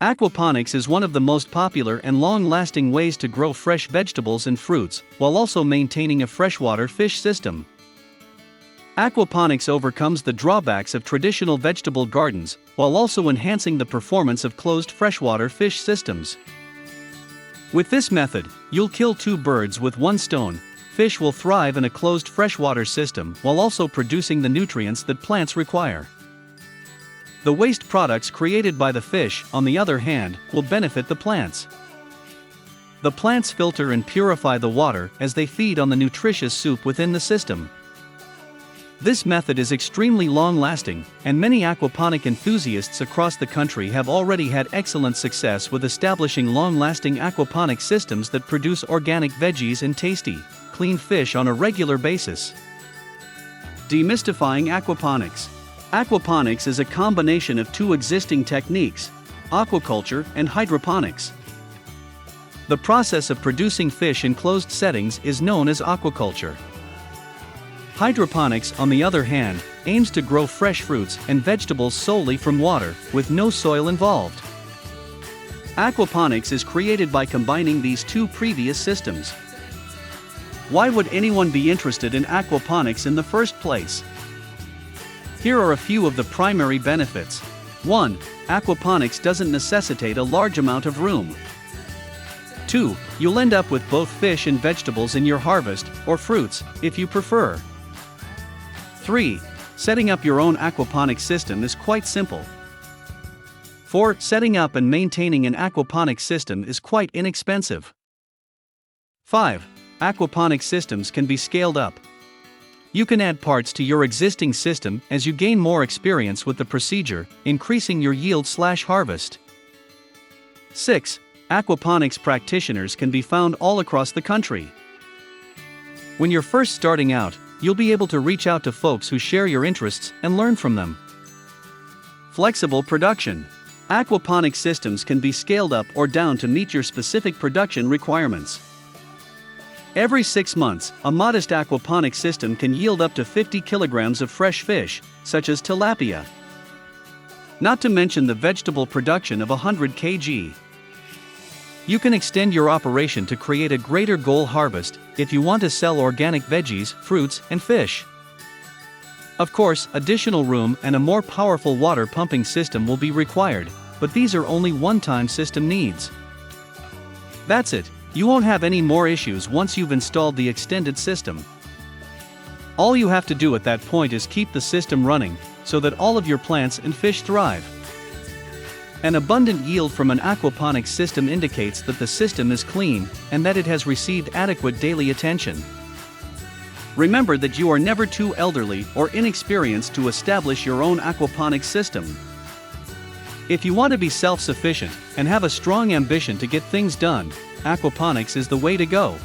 Aquaponics is one of the most popular and long-lasting ways to grow fresh vegetables and fruits, while also maintaining a freshwater fish system. Aquaponics overcomes the drawbacks of traditional vegetable gardens, while also enhancing the performance of closed freshwater fish systems. With this method, you'll kill two birds with one stone. Fish will thrive in a closed freshwater system while also producing the nutrients that plants require. The waste products created by the fish, on the other hand, will benefit the plants. The plants filter and purify the water as they feed on the nutritious soup within the system. This method is extremely long-lasting, and many aquaponic enthusiasts across the country have already had excellent success with establishing long-lasting aquaponic systems that produce organic veggies and tasty, clean fish on a regular basis. Demystifying aquaponics. Aquaponics is a combination of two existing techniques, aquaculture and hydroponics. The process of producing fish in closed settings is known as aquaculture. Hydroponics, on the other hand, aims to grow fresh fruits and vegetables solely from water, with no soil involved. Aquaponics is created by combining these two previous systems. Why would anyone be interested in aquaponics in the first place? Here are a few of the primary benefits. 1. Aquaponics doesn't necessitate a large amount of room. 2. You'll end up with both fish and vegetables in your harvest, or fruits, if you prefer. 3. Setting up your own aquaponic system is quite simple. 4. Setting up and maintaining an aquaponic system is quite inexpensive. 5. Aquaponic systems can be scaled up. You can add parts to your existing system as you gain more experience with the procedure, increasing your yield/harvest. 6. Aquaponics practitioners can be found all across the country. When you're first starting out, you'll be able to reach out to folks who share your interests and learn from them. Flexible production. Aquaponic systems can be scaled up or down to meet your specific production requirements. Every 6 months, a modest aquaponic system can yield up to 50 kilograms of fresh fish, such as tilapia. Not to mention the vegetable production of 100 kg. You can extend your operation to create a greater goal harvest if you want to sell organic veggies, fruits, and fish. Of course, additional room and a more powerful water pumping system will be required, but these are only one-time system needs. That's it. You won't have any more issues once you've installed the extended system. All you have to do at that point is keep the system running, so that all of your plants and fish thrive. An abundant yield from an aquaponics system indicates that the system is clean, and that it has received adequate daily attention. Remember that you are never too elderly or inexperienced to establish your own aquaponics system. If you want to be self-sufficient and have a strong ambition to get things done, aquaponics is the way to go.